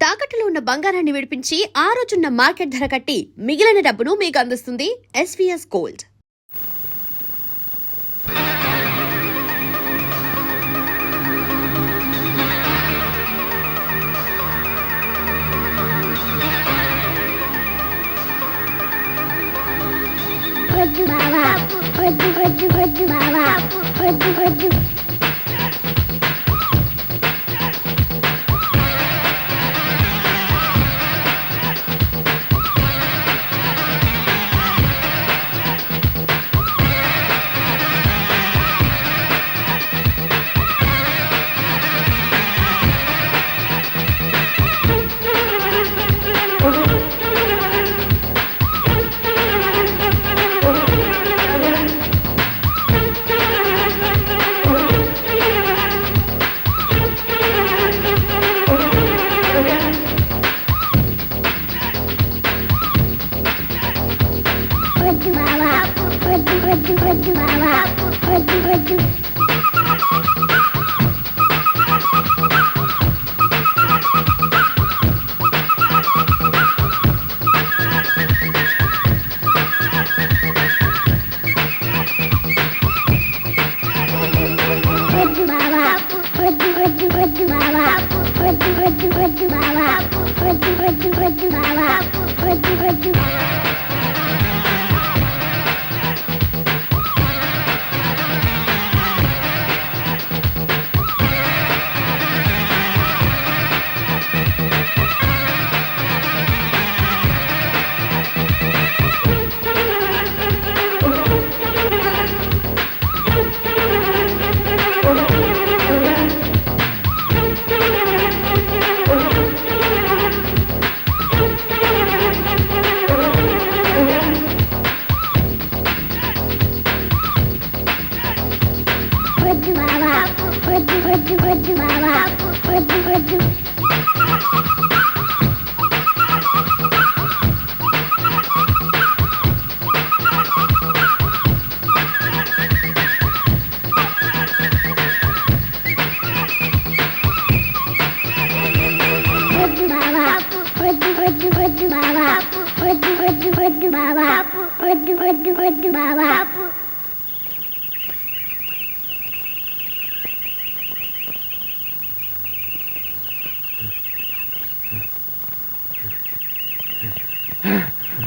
తాకట్టులో ఉన్న బంగారాన్ని విడిపించి ఆ రోజున్న మార్కెట్ ధర కట్టి మిగిలిన డబ్బును మీకు అందిస్తుంది ఎస్వీఎస్ గోల్డ్.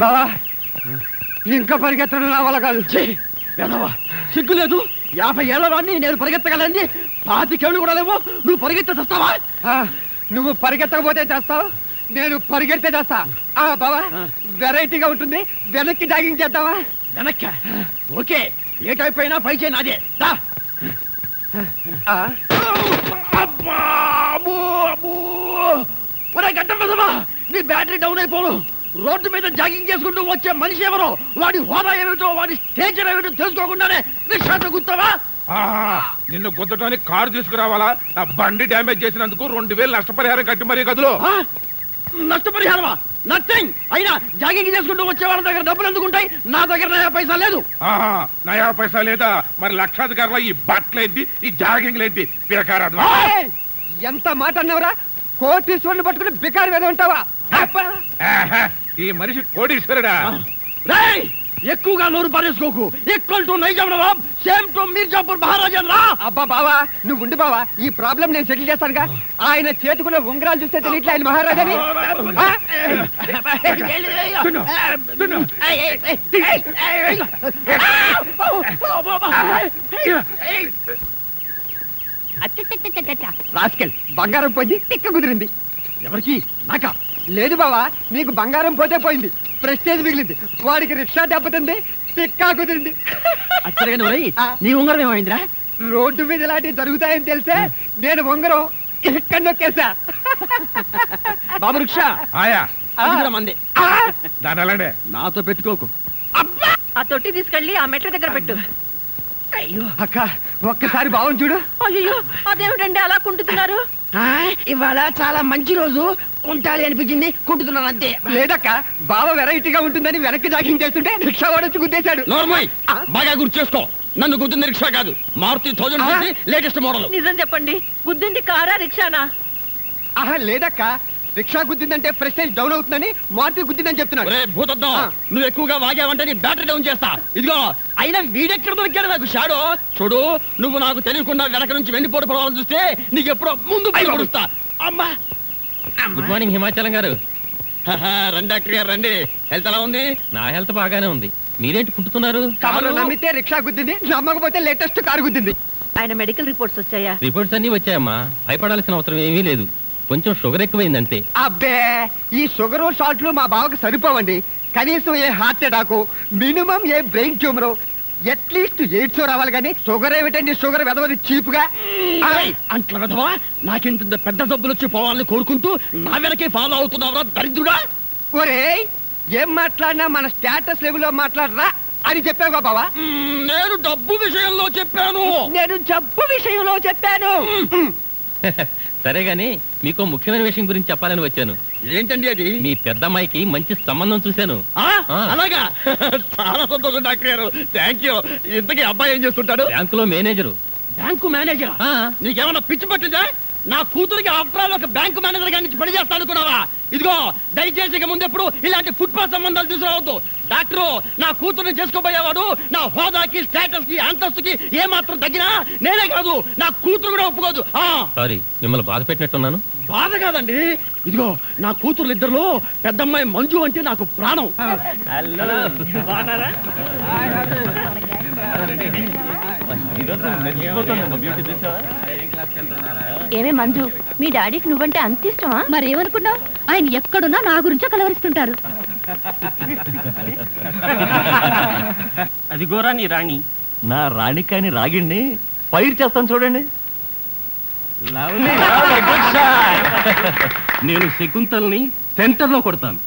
బావా ఇంకా పరిగెత్తడం నా వల్ల కాదు. సిగ్గు లేదు. 50 ఏళ్ల వాడిని నేను పరిగెత్తగలండి. 25 ఏళ్ళు కూడా లేవు. నువ్వు పరిగెత్తే చేస్తావా? నువ్వు పరిగెత్తకపోతే చేస్తావు, నేను పరిగెడితే చేస్తా. బావా వెరైటీగా ఉంటుంది. వెనక్కి జాగింగ్ చేద్దావా? వెనక్కి ఓకే. ఏ టైప్ అయినా పై చేయి నాదే. నీ బ్యాటరీ డౌన్ అయిపోను. రోడ్డు మీద జాగింగ్ చేసుకుంటూ వచ్చే మనిషి ఎవరో, వాడి హోదా ఏమిటో, వాడి స్టేచర్ ఏమిటో తెలుసుకోకుండానే రిక్షాతో గుర్తావా? నిన్ను గుద్దటానికి కారు తీసుకురావాలా? నా బండి డ్యామేజ్ చేసినందుకు 2000 నష్టపరిహారం కట్టి మరీ గదులు. నష్టపరిహారమా? నథింగ్. అయినా జాగింగ్ చేసుకుంటూ వచ్చే వాళ్ళ దగ్గర డబ్బులు ఎందుకుంటాయి? నా దగ్గర నయా పైసా లేదు. నయా పైసా లేదా? మరి లక్షాధికారులు ఈ బట్టలేంటి, ఈ జాగింగ్ లేంటి? బికారాదు. ఎంత మాట అన్నవరా? కోటీశ్వరుని పట్టుకుని బికారు వేద ఉంటావా? ఈ మనిషి కోటీశ్వరుడా? ఎక్కువగా నోరు పారేసుకోకు. Equal to Nizam Nawab, same to Mirzapur మహారాజన్ రా. అబ్బా బావా నువ్వు ఉండి బావా, ఈ ప్రాబ్లం నేను సెటిల్ చేస్తానుగా. ఆయన చేతుకున్న ఉంగరాలు చూస్తే తెలియట్లే ఆయన మహారాజని. రాస్కెల్ బంగారం పోయింది, తిక్క కుదిరింది. ఎవరికి? నాకా? లేదు బావా, నీకు బంగారం పోతే పోయింది, ప్రెస్టేజ్ మిగిలింది. వాడికి రిక్షా దెబ్బతింది, తిక్కా కుదిరింది. నీ ఉంగరం ఏమైందిరా? రోడ్డు మీద ఇలాంటివి జరుగుతాయని తెలిసే నేను ఉంగరం ఎక్కడ నొక్కేసా. బాబు రిక్షా మంది దాని నాతో పెట్టుకోకు. ఆ తొట్టి తీసుకెళ్ళి ఆ మెట్ల దగ్గర పెట్టు. అయ్యో అక్క ఒక్కసారి బావని చూడు. అయ్యో అదేమిటండి అలా కుంటున్నారు? ఇవాళ చాలా మంచి రోజు, ఉంటాలి అనిపించింది, కుంటున్నాను అంతే. లేదక్క బావ వెరైటీగా ఉంటుందని వెనక్కి జాగింగ్ చేస్తుంటే రిక్షా వాడొచ్చి గుద్దేశాడు. నార్మల్ బాగా గుర్తు చేసుకో, నన్ను గుద్దింది రిక్షా కాదు, మారుతి 1000 లేటెస్ట్ మోడల్. నిజం చెప్పండి, గుద్దింది కారా రిక్షానా? లేదక్క రిక్షా గుద్దిందంటే ప్రెస్టేజ్ డౌన్ అవుతుందని మారుతి గుద్దిందని చెప్తున్నాడు. ఒరే భూతద్దం, నువ్వు ఎక్కువగా వాగావంటే నీ బ్యాటరీ డౌన్ చేస్తా. ఇదిగో అయినా వీడెక్కడ దొరికాడు నాకు షాడో. చూడు, నువ్వు నాకు తెలియకుండా వెనక నుంచి వెండిపోటు పడవాలని చూస్తే నీకు ఎప్పుడో ముందు పడుస్తా. అమ్మా. గుడ్ మార్నింగ్ హిమాచలం గారు. రండి డాక్టర్ గారు రండి. హెల్త్ ఎలా ఉంది? నా హెల్త్ బాగానే ఉంది. మీరేంటి కుంటున్నారు? కమలు నమ్మితే రిక్షా గుద్దింది, నమ్మకపోతే లేటెస్ట్ కారు గుద్దింది. ఆయన మెడికల్ రిపోర్ట్స్ వచ్చాయా? రిపోర్ట్స్ అన్ని వచ్చాయమ్మా. భయపడాల్సిన అవసరం ఏమీ లేదు. కొంచెం షుగర్ ఎక్కువైంది అంతే. అబ్బే, ఈ షుగర్ షాట్లు మా బావకు సరిపోవండి. కనీసం ఏ హార్ట్ అటాక్, మినిమం ఏ బ్రెయిన్ ట్యూమర్, అట్లీస్ట్ ఎయిడ్స్ రావాలి. కానీ షుగర్ ఏమిటండి? షుగర్ వెదవది చీప్ గా. అంట్ల వెదవా, నాకింత పెద్ద జబ్బులు వచ్చి పోవాలని కోరుకుంటూ నా వెనకే ఫాలో అవుతున్నావురా దరిద్రుడా. ఒరే, ఏం మాట్లాడినా మన స్టేటస్ లెవెల్లో మాట్లాడరా అని చెప్పావా బావా? నేను డబ్బు విషయంలో చెప్పాను. నేను జబ్బు విషయంలో చెప్పాను. సరే గాని మీకు ముఖ్యమైన విషయం గురించి చెప్పాలని వచ్చాను. ఏంటండి అది? మీ పెద్దమ్మాయికి మంచి సంబంధం చూశాను. అలాగా? చాలా సంతోషం డాక్టర్ గారు, థ్యాంక్ యూ. ఇంతకీ అబ్బాయి ఏం చేస్తుంటాడు? బ్యాంకులో మేనేజరు. Bank manager? నీకేమన్నా పిచ్చి పట్టిందా? నా కూతురికి ఆఫ్టర్ ఒక బ్యాంకు మేనేజర్ గారి నుంచి పని చేస్తా అనుకున్నావా? ఇదిగో దయచేసి ఇక ముందెప్పుడు ఇలాంటి ఫుట్పాత్ సంబంధాలు తీసుకురావద్దు. డాక్టరు, నా కూతుర్ని చేసుకోబోయేవాడు నా హోదాకి, స్టేటస్ కి, అంతస్తుకి ఏ మాత్రం తగ్గినా నేనే కాదు నా కూతురు కూడా ఒప్పుకోదు. సారీ, మిమ్మల్ని బాధ పెట్టినట్టున్నాను. బాధ కాదండి, ఇదిగో నా కూతురు ఇద్దరులో పెద్దమ్మాయి మంజు అంటే నాకు ప్రాణం. ఏమే మంజు, మీ డాడీకి నువ్వంటే అంత ఇష్టమా? మరేమనుకున్నావు? ఆయన ఎక్కడున్నా నా గురించో కలవరిస్తుంటారు. అదిగోరా నీ రాణి. నా రాణి కాని రాగిణ్ణి పైరు చేస్తాను చూడండి. నేను శకుంతల్ని సెంటర్ లో కొడతాను.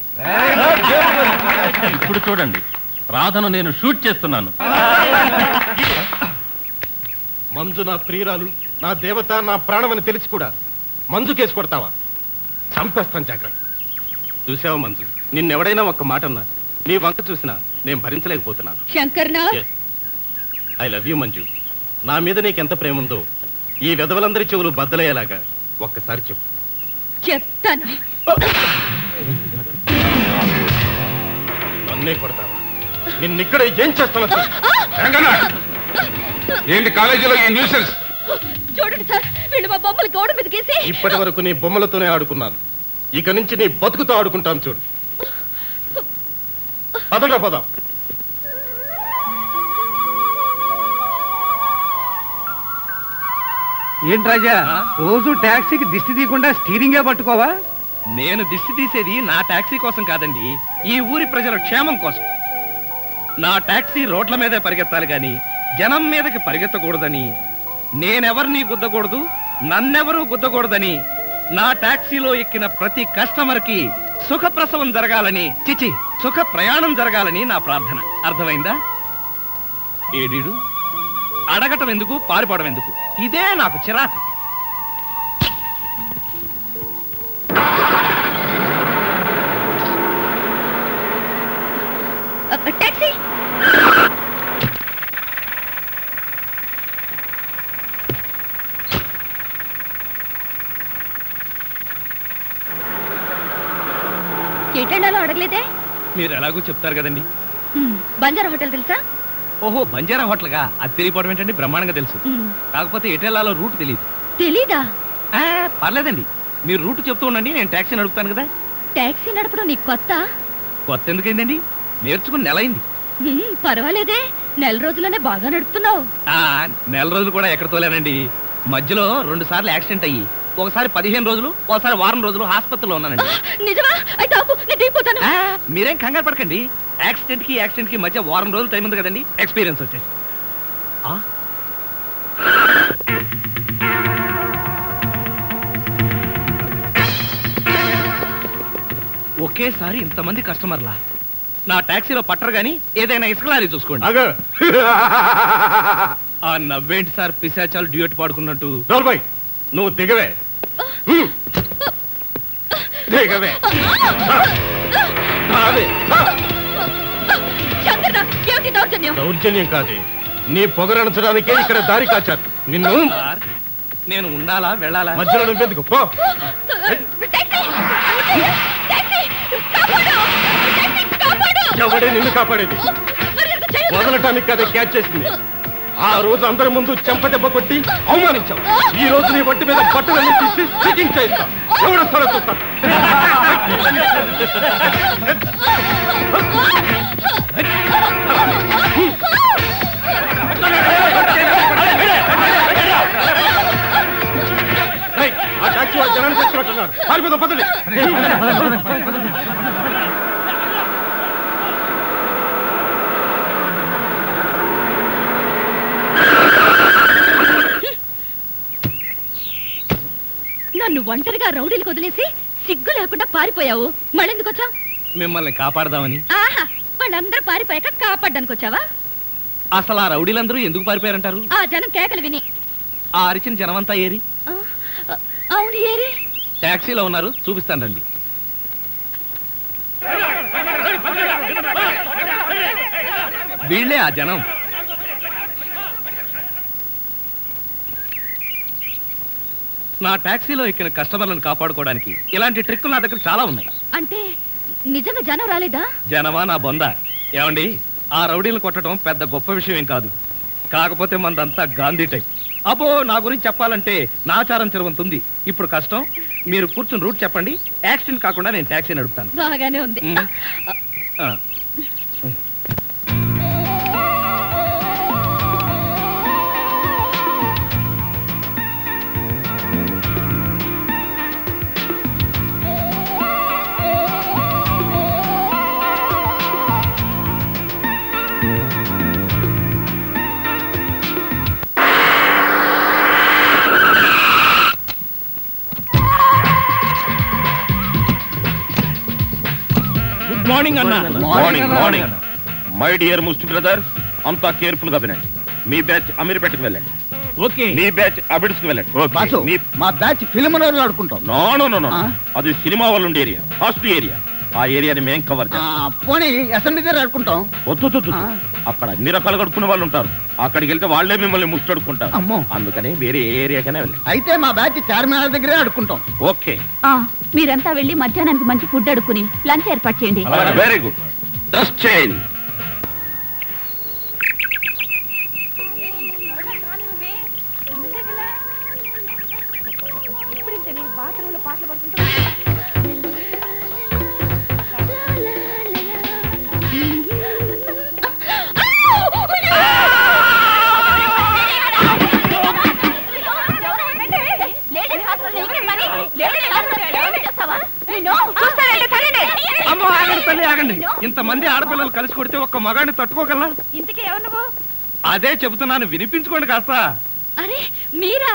ఇప్పుడు చూడండి, రాధను నేను షూట్ చేస్తున్నాను. మంజు నా ప్రియురాలు, నా దేవత, నా ప్రాణం అని తెలిసి కూడా మంజు కేసు కొడతావా? చంపేస్తాను, జాగ్రత్త. చూసావా మంజు, నిన్నెవడైనా ఒక్క మాటన్నా నీ వంక చూసినా నేను భరించలేకపోతున్నాను. శంకర్నా, ఐ లవ్ యూ మంజు. నా మీద నీకెంత ప్రేమ ఉందో ఈ వెధవలందరి చెవులు బద్దలయ్యేలాగా ఒక్కసారి చెప్పు. చెప్తాను. నన్నే కొడతావా? నిన్నిక్కడ ఏం చేస్తాను? ఏంటి కాలేజీలో ఈ న్యూసెన్స్? చూడండి సార్, వీళ్ళు మా బొమ్మలు గోడ మీద గీసి. ఇప్పటి వరకు నీ బొమ్మలతోనే ఆడుకున్నాను, ఇక నుంచి నీ బతుకుతో ఆడుకుంటాను చూడు. పదరా పద. ఏంటి రాజా, రోజు టాక్సీకి దిష్టి తీయకుండా స్టీరింగే పట్టుకోవా? నేను దిష్టి తీసేది నా టాక్సీ కోసం కాదండి, ఈ ఊరి ప్రజల క్షేమం కోసం. నా టాక్సీ రోడ్ల మీదే పరిగెత్తాలి గాని జనం మీదకి పరిగెత్తకూడదని, నేనెవరిని గుద్దకూడదు, నన్నెవరూ గుద్దకూడదని, నా టాక్సీలో ఎక్కిన ప్రతి కస్టమర్ కి సుఖప్రసవం జరగాలని, చిచి సుఖ ప్రయాణం జరగాలని నా ప్రార్థన. అర్థమైందా? ఏడీడు అడగటం ఎందుకు, పారిపోవడం ఎందుకు? ఇదే నాకు చిరాకు. టాక్సీ. ఎటెండాలో అడగలేదే? మీరు ఎలాగో చెప్తారు కదండి. బంజారా హోటల్ తెలుసా? ఓహో, బంజారా హోటల్గా? అది తెలియపోవడం ఏంటండి, బ్రహ్మాండంగా తెలుసు. కాకపోతే ఎటెల్లాలో రూట్ తెలియదు. తెలీదా? పర్లేదండి, మీరు రూట్ చెప్తూ ఉండండి, నేను ట్యాక్సీ నడుపుతాను కదా. టాక్సీ నడపడం నీకు కొత్త? కొత్త ఎందుకైందండి, నేర్చుకుని నెల అయింది. పర్వాలేదే, నెల రోజుల్లోనే బాగా నడుపుతున్నావు. నెల రోజులు కూడా ఎక్కడ తోలేనండి, మధ్యలో 2 సార్లు యాక్సిడెంట్ అయ్యి ఒకసారి 15 రోజులు, ఒకసారి వారం రోజులు హాస్పిటల్లో ఉన్నానండి. నిజమా? అయితే ఆపు, నేను దిగిపోతాను. మీరేం కంగారు పడకండి, యాక్సిడెంట్ కి మధ్య వారం రోజులు టైం ఉంది కదండి, ఎక్స్పీరియన్స్ వచ్చేసి. ఒకేసారి ఇంతమంది కస్టమర్లా నా టాక్సీలో పట్టరు గాని ఏదైనా ఇసుకలారీ చూసుకోండి. ఆ నవ్వేంటి సార్, పిశాచాలు డ్యూయట్ పాడుకున్నట్టు. నువ్వు దిగవే, దిగవే. దౌర్జన్యం కాదు, నీ పొగరణించడానికే ఇక్కడ దారి కాచారు నిన్ను. నేను ఉండాలా వెళ్ళాలా? మధ్యలో నువ్వెందుకు? పో. ఎవడే నిన్ను కాపాడేది? వదలటానికి కదా క్యాచ్ చేసింది. ఆ రోజు అందరి ముందు చెంపదెబ్బ కొట్టి అవమానించావు. ఈ రోజు నీ బట్టి మీద బట్టలన్నీ తీసి చెకింగ్ చేయిస్తాం. ఎవరు వస్తారో చూస్తాం. ఆ టాక్సీ వాళ్ళు జనాన్ని తెచ్చినట్టున్నారు. పారిపోదాం, పదండి. నన్ను ఒంటరిగా రౌడీలకు వదిలేసి సిగ్గు లేకుండా పారిపోయావు. మళ్ళెందుకు వచ్చావు? మిమ్మల్ని కాపాడదామని. ఆహా, వాళ్ళందరూ పారిపోయాక కాపాడ్డానికి వచ్చావా? అసలు ఆ రౌడీలందరూ ఎందుకు పారిపోయారంటారు? ఆ జనం కేకలు విని. ఆ అరిచిన జనమంతా ఏరి? ఆ, అవును, ఏరి. టాక్సీలో ఉన్నారు, చూపిస్తాను రండి. వీళ్ళే ఆ జనం. నా టాక్సీలో ఎక్కిన కస్టమర్లను కాపాడుకోవడానికి ఇలాంటి ట్రిక్కులు నా దగ్గర చాలా ఉన్నాయి. అంటే నిజంగా జనం రాలేదా? జనమా నా బొంద. ఏమండి, ఆ రౌడీలను కొట్టడం పెద్ద గొప్ప విషయం ఏం కాదు. కాకపోతే మనదంతా గాంధీ టైప్. అబ్బో, నా గురించి చెప్పాలంటే నాచారం చెరవంతుంది. ఇప్పుడు కష్టం, మీరు కూర్చుని రూట్ చెప్పండి. యాక్సిడెంట్ కాకుండా నేను టాక్సీ నడుపుతాను. బాగానే ఉంది. ఆ. మార్నింగ్ అన్న. Morning morning. My dear ముస్ట్ brother, అంతా కేర్ఫుల్ గా వినండి. మీ బ్యాచ్ అమీర్పేటకు వెళ్ళండి. ఓకే. మీ బ్యాచ్ అబిడ్స్ కి వెళ్ళండి. బాసు, మా బ్యాచ్ ఫిల్మ్ ఆడుకుంటాం. నో నో నో నో, అది సినిమా వాళ్ళు ఉండే ఏరియా, ఫస్ట్ ఏరియా. ఆ ఏరియాని మేం కవర్ చేస్తాం. పోనీ అసెంబ్లీ దగ్గర ఆడుకుంటాం. వద్దు, అక్కడ అన్ని రకాలుగా అడుక్కునే వాళ్ళు ఉంటారు. అక్కడికి వెళ్తే వాళ్ళే మిమ్మల్ని ముష్టడుకుంటారు. అమ్మో. అందుకని వేరే ఏరియాకనే వెళ్ళండి. అయితే మా బ్యాచ్ చార్మినార్ దగ్గరే ఆడుకుంటాం. ఓకే, మీరంతా వెళ్ళి మధ్యాహ్నానికి మంచి ఫుడ్ అడుక్కుని లంచ్ ఏర్పాటు చేయండి. Very good. Dress change. ఆగండి. ఇంతమంది ఆడపిల్లలు కలిసి కొడితే ఒక్క మగాడిని తట్టుకోగలనా? ఇంతకీ ఎవరు నువ్వు? అదే చెబుతున్నాను, వినిపించుకోండి కాస్త. అరే మీరా?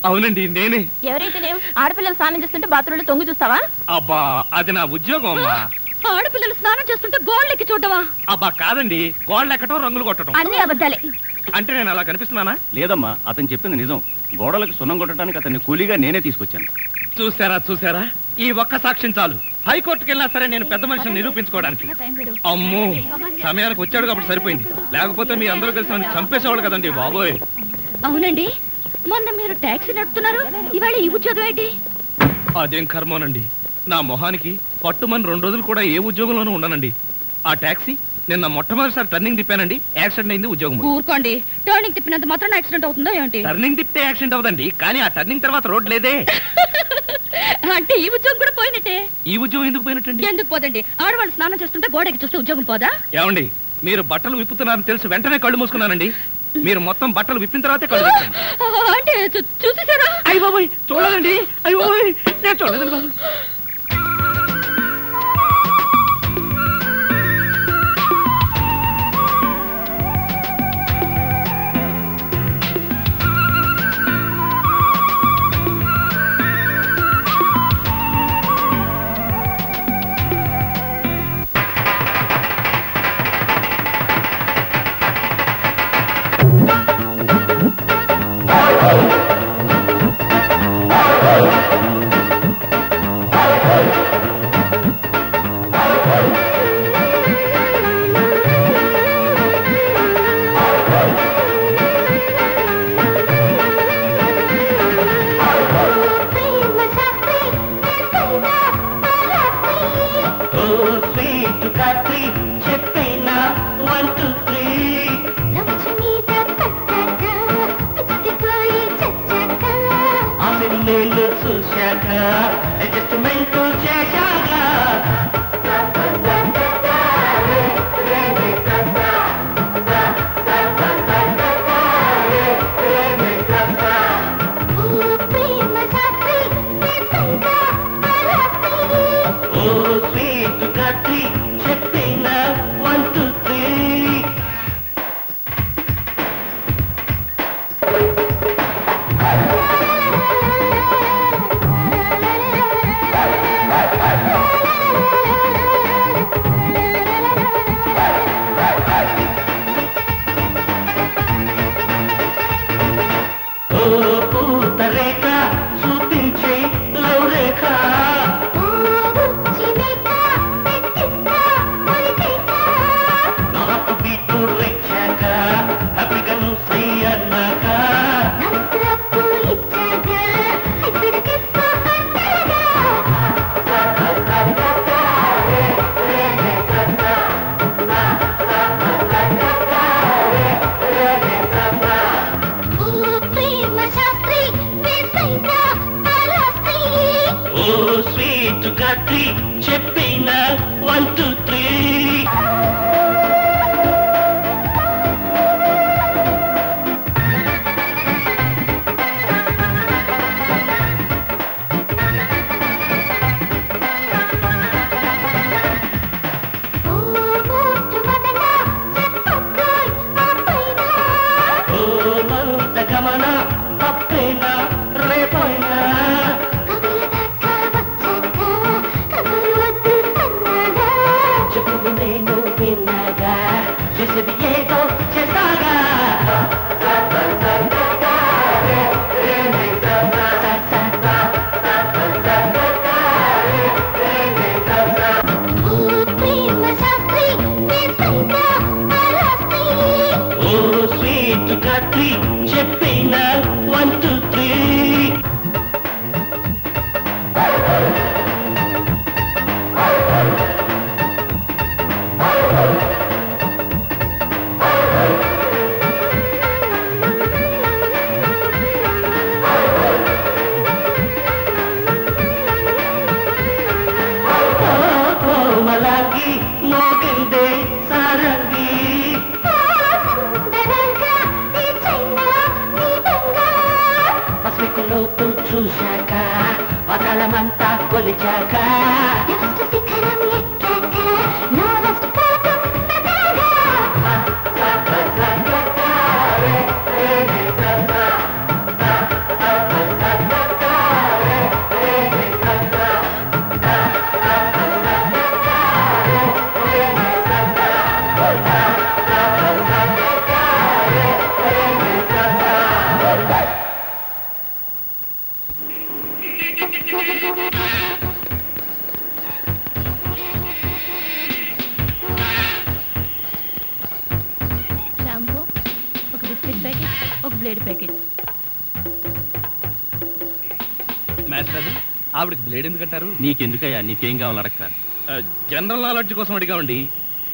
అవునండి, నేనే. ఎవరైతే ఆడపిల్లలు స్నానం చేస్తుంటే బాత్రూంలో తొంగి చూస్తావా? అబ్బా, అది నా ఉద్యోగం అమ్మా. ఆడపిల్లలు స్నానం చేస్తుంటే గోళ్ళెక్కి చూడవా? అబ్బా కాదండి, గోడలు ఎక్కటం, రంగులు కొట్టడం. అన్ని అబద్ధాలే. అంటే నేను అలా కనిపిస్తున్నానా? లేదమ్మా, అతను చెప్పింది నిజం. గోడలకు సున్నం కొట్టడానికి అతన్ని కూలీగా నేనే తీసుకొచ్చాను. చూసారా, ఈ ఒక్క సాక్ష్యం చాలు. హైకోర్టుకి వెళ్ళినా సరే నేను పెద్ద మనిషిని నిరూపించుకోవడానికి. అమ్మో, సమయానికి వచ్చాడు కాబట్టి సరిపోయింది. లేకపోతే మీ అందరూ కలిసి నన్ను చంపేసేవాళ్ళు కదండి బాబోయ్. అవునండి, మొన్న మీరు టాక్సీ నడుపుతున్నారు, ఇవాళ ఈ ఉద్యోగం ఏంటి? అదేం కర్మోనండి, నా మొహానికి పట్టుమని 2 రోజులు కూడా ఏ ఉద్యోగంలోనూ ఉండనండి. ఆ టాక్సీ నిన్న మొట్టమొదటిసారి టర్నింగ్ తిప్పానండి, యాక్సిడెంట్ అయింది, ఉద్యోగం పోయింది. ఊరుకోండి, టర్నింగ్ తిప్పినంత మాత్రం యాక్సిడెంట్ అవుతుందో ఏంటి? టర్నింగ్ తిప్పితే యాక్సిడెంట్ అవుదండి, కానీ ఆ టర్నింగ్ తర్వాత రోడ్ లేదే. అంటే ఈ ఉద్యోగం కూడా పోయినట్టే. ఈ ఉద్యోగం ఎందుకు పోయినట్టండి? ఎందుకు పోదండి, ఆడవాళ్ళు స్నానం చేస్తుంటే గోడకి చూస్తే ఉద్యోగం పోదా? ఏమండి, మీరు బట్టలు విప్పుతున్నారని తెలిసి వెంటనే కళ్ళు మూసుకున్నానండి. మీరు మొత్తం బట్టలు విప్పిన తర్వాతే కళ్ళు తెరిచాను. అంటే చూసేసారా? అయ్య బాబోయ్, చూడదండి. అయ్య బాబోయ్, నేను చూడదండి బాబు. ఓ స్వీట్ కాత్రి చెప్పైనా 1 2 3 ఆమెను నేను చూశాక అడ్జస్ట్మెంట్ చేశాక ఓ స్వీట్ కాత్రి చెప్పైనా 1 2 3 ఓ పూతరేఖ చూపించే లౌరేఖ నాకు బీటు రెచ్చాక హ్యాపీగాను సై అన్నాక ఓ స్వీట్ గాత్రి చెప్పిన 1 2 3 ఓ మంద గమన తప్పైనా రేపైనా చెప్పుడు నేను విన్నాగా చేసేది ఏదో చేస్తాగా ఓ స్వీట్ గాత్రి చెప్పిన 1 2 3 కోమలాకి మోగిందే సారంగి పసికులోపు చూశాక వదలమంతా కొలిచాక షాంపూ, ఒక బిస్కెట్ ప్యాకెట్, ఒక బ్లేడ్ ప్యాకెట్. మాస్టర్ ఆవిడకి బ్లేడ్ ఎందుకంటారు? నీకెందుకయ్యా, నీకేం కావాలో అడక్క. జనరల్ నాలెడ్జ్ కోసం అడిగామండి.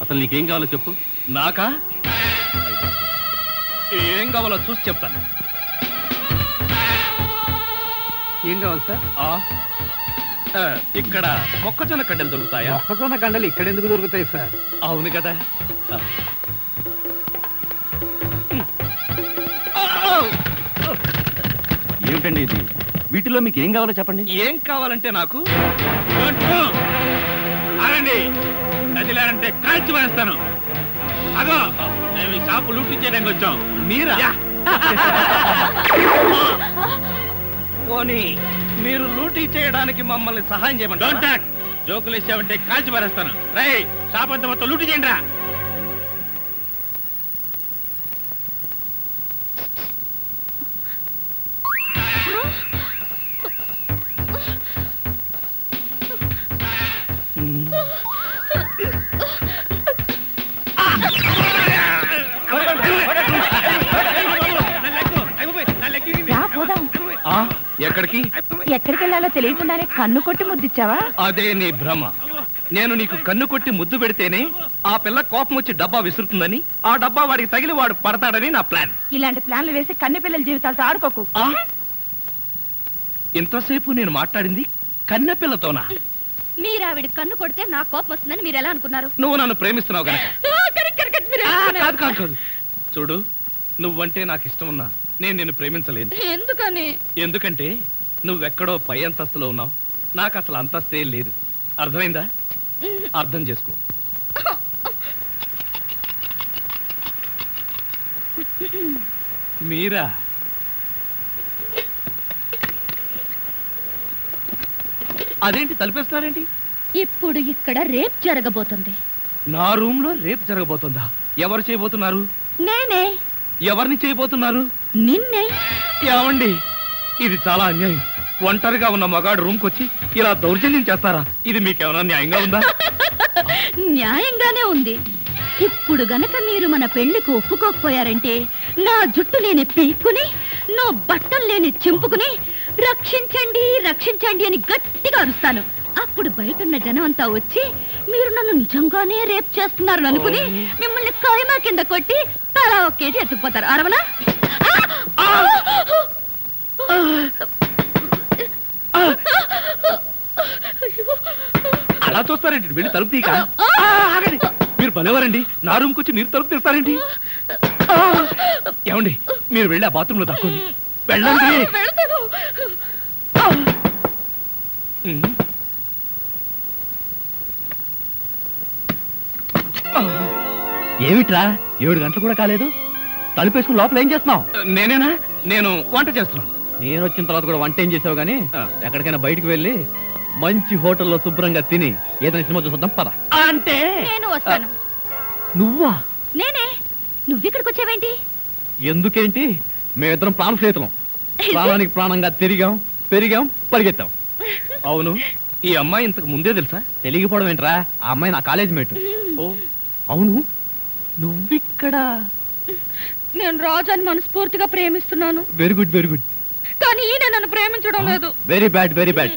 అసలు నీకేం కావాలో చెప్పు. నాకా? ఏం కావాలో చూసి చెప్తాను. ఏం కావాలి సార్? ఇక్కడ మొక్కజొన్న కండలు దొరుకుతాయా? మొక్కజొన్న గండలు ఇక్కడ ఎందుకు దొరుకుతాయి సార్? అవును కదా. ఏమిటండి ఇది? వీటిలో మీకు ఏం కావాలో చెప్పండి. ఏం కావాలంటే నాకు ఆగండి, కదిలారంటే కాల్చి వేస్తాను. అదో మేము ఈ షాపు లూటీ చేయడానికి వచ్చాం. మీరా? పోనీ మీరు లూటీ చేయడానికి మమ్మల్ని సహాయం చేయమంటారా? జోకులు వేసామంటే కాల్చి పారేస్తాను. రై, షాప్ అంతా మొత్తం లూటీ చేయండి రా. ఎక్కడికి వెళ్ళాలో తెలియకుండానే కన్ను కొట్టి ముద్దిచ్చావా? అదే నీ భ్రమ. నేను నీకు కన్ను కొట్టి ముద్దు పెడితేనే ఆ పిల్ల కోపం వచ్చి డబ్బా విసురుతుందని, ఆ డబ్బా వాడికి తగిలి వాడు పడతాడని నా ప్లాన్. ఇలాంటి ప్లాన్లు వేసి కన్నె పిల్లల జీవితాలతో ఆడుకోకు. ఇంతసేపు నేను మాట్లాడింది కన్నె పిల్లతోనా? మీరు ఆవిడ కన్ను కొడితే నా కోపం వస్తుందని మీరు ఎలా అనుకున్నారు? నువ్వు నన్ను ప్రేమిస్తున్నావు గనక. కాదు కాదు కాదు, చూడు, నువ్వంటే నాకు ఇష్టం ఉన్నా నేను నిన్ను ప్రేమించలేను. ఎందుకని? ఎందుకంటే నువ్వెక్కడో పై అంతస్తులో ఉన్నావు, నాకు అసలు అంతస్తే లేదు. అర్థమైందా? అర్థం చేసుకో. మీరా? అదేంటి తలిపేస్తున్నారేంటి? ఇప్పుడు ఇక్కడ రేప్ జరగబోతుంది. నా రూమ్ లో రేప్ జరగబోతుందా? ఎవరు చేయబోతున్నారు? నేనే. ఎవరిని చేయబోతున్నారు? నిన్నే. ఏమండి, ఇది చాలా అన్యాయం. ఒంటరిగా ఉన్న మగాడు రూమ్ కొచ్చి ఇలా దౌర్జన్యం చేస్తారా? ఇది మీకేమైనా న్యాయంగా ఉందా? న్యాయంగానే ఉంది. ఇప్పుడు గనక మీరు మన పెళ్లికి ఒప్పుకోకపోయారంటే నా జుట్టు లేని పీక్కుని, నా బట్టలు లేని చింపుకుని రక్షించండి రక్షించండి అని గట్టిగా అరుస్తాను. అప్పుడు బయటున్న జనం అంతా వచ్చి మీరు నన్ను నిజంగానే రేప్ చేస్తున్నారు అనుకుని మిమ్మల్ని కాయమా కింద కొట్టి తలా 1 కేజీ ఎత్తుకుపోతారు. అరవనా? అలా చూస్తారేంటి? వెళ్ళి తలుపు తీక. ఆగండి, మీరు భలేవారండి. నా రూమ్కి వచ్చి మీరు తలుపు తీస్తారేంటి? ఏమండి, మీరు వెళ్ళి ఆ బాత్రూమ్ లో దక్కండి. వెళ్ళండి. ఏమిట్రా, 7 గంటలు కూడా కాలేదు, తలుపేసుకుని లోపల ఏం చేస్తున్నావు? నేనేనా? నేను వంట చేస్తున్నాను. నేను వచ్చిన తర్వాత కూడా వంట ఏం చేసావు గానీ, ఎక్కడికైనా బయటికి వెళ్ళి మంచి హోటల్లో శుభ్రంగా తిని ఏదైనా సినిమా చూద్దాం పద. అంటే నేను వస్తాను. నువ్వా? నేనే. నువ్విక్కడికి వచ్చావేంటి? ఎందుకేంటి, మేమిద్దరం ప్రాణ స్నేహితులం. ప్రాణానికి ప్రాణంగా తిరిగాం, పెరిగాం, పరిగెత్తాం. అవును, ఈ అమ్మాయి ఇంతకు ముందే తెలుసా? తెలియకపోవడం ఏంట్రా, ఆ అమ్మాయి నా కాలేజ్ మేట్. అవును, నువ్విక్కడ? నేను రాజాని మనస్ఫూర్తిగా ప్రేమిస్తున్నాను. Very good, very good. కానీ ఈయన నన్ను ప్రేమించడం లేదు. Very bad, very bad.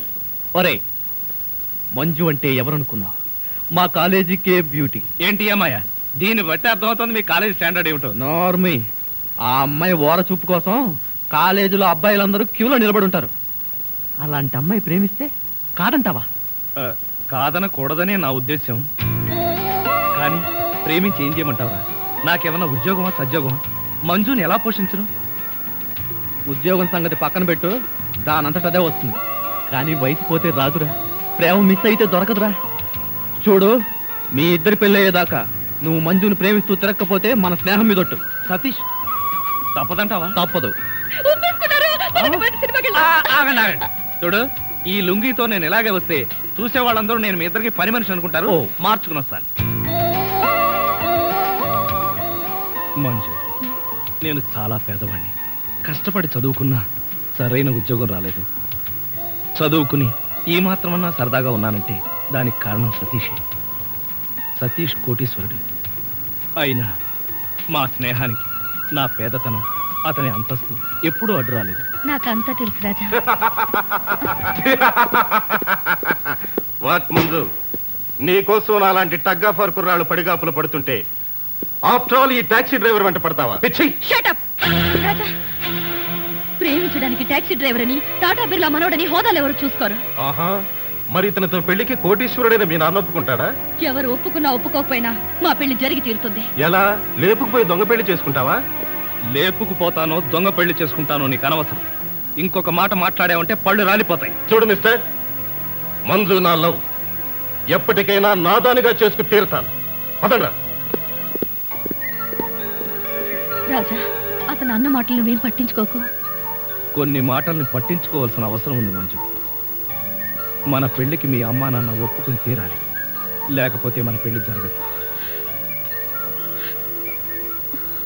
ఒరే, మంజు అంటే ఎవరనుకున్నావు? మా కాలేజీకే బ్యూటీ. ఏంటి అమ్మాయ? దీన్ని బట్టి అర్థమవుతుంది మీ కాలేజీ స్టాండర్డ్ ఏమిటో. నార్మీ, ఆ అమ్మాయి ఓర చూపు కోసం కాలేజీలో అబ్బాయిలందరూ క్యూలో నిలబడి ఉంటారు. అలాంటి అమ్మాయి ప్రేమిస్తే కాదంటావా? కాదనకూడదనే నా ఉద్దేశం. కానీ ప్రేమించి ఏం చేయమంటావరా? నాకేమన్నా ఉద్యోగమా సద్యోగమా? మంజుని ఎలా పోషించను? ఉద్యోగం సంగతి పక్కన పెట్టు, దానంతట అదే వస్తుంది. కానీ వయసు పోతే రాదురా, ప్రేమ మిస్ అయితే దొరకదురా. చూడు, మీ ఇద్దరి పెళ్ళయ్యేదాకా నువ్వు మంజుని ప్రేమిస్తూ తిరగకపోతే మన స్నేహం మీదొట్టు. సతీష్, తప్పదంటావా? తప్పదు. ఆగండి, ఆగండి. చూడు, ఈ లుంగితో నేను ఇలాగే వస్తే చూసే వాళ్ళందరూ నేను మీ ఇద్దరికి పని మనిషి అనుకుంటారు. మార్చుకుని వస్తాను. మంజు, నేను చాలా పేదవాడిని. కష్టపడి చదువుకున్నా సరైన ఉద్యోగం రాలేదు. చదువుకుని ఈ మాత్రమన్నా సరదాగా ఉన్నానంటే దానికి కారణం సతీషే. సతీష్ కోటీశ్వరుడు. అయినా మా స్నేహానికి నా పేదతనం, అతని అంతస్తు ఎప్పుడూ అడ్డు రాలేదు. నాకంతా తెలుసు రాజా. వాట్ ముందు నీకోసం అలాంటి టగ్గాఫర్ కుర్రాళ్ళు పడిగాపులు పడుతుంటే ఆఫ్టర్ ఆల్ ఈ టాక్సీ డ్రైవర్ వెంట పడతావా? Shut up! రాజా, ప్రేమించడానికి టాక్సీ డ్రైవర్ అని, టాటా బిర్లా మనోడని హోదాలు ఎవరు చూసుకోరు. ఆహా, మరి ఇతనితో పెళ్లికి కోటీశ్వరుడైన మీ నాన్న ఒప్పుకుంటాడా? ఎవరు ఒప్పుకున్నా ఒప్పుకోకపోయినా మా పెళ్లి జరిగి తీరుతుంది. ఎలా? లేపుకుపోయి దొంగ పెళ్లి చేసుకుంటావా? లేపుకుపోతానో దొంగ పెళ్లి చేసుకుంటానో నీకు అనవసరం. ఇంకొక మాట మాట్లాడావంటే పళ్ళు రాలిపోతాయి. చూడు మిస్టర్, మంజు నా లవ్, ఎప్పటికైనా నాదానిగా చేసుకు తీరుతాను. పదండ్రా. రాజా, అతను అన్న మాటలు నువ్వేం పట్టించుకోకు. కొన్ని మాటల్ని పట్టించుకోవాల్సిన అవసరం ఉంది మంజు. మన పెళ్లికి మీ అమ్మా నాన్న ఒప్పుకుని తీరాలి, లేకపోతే మన పెళ్లి జరగదు.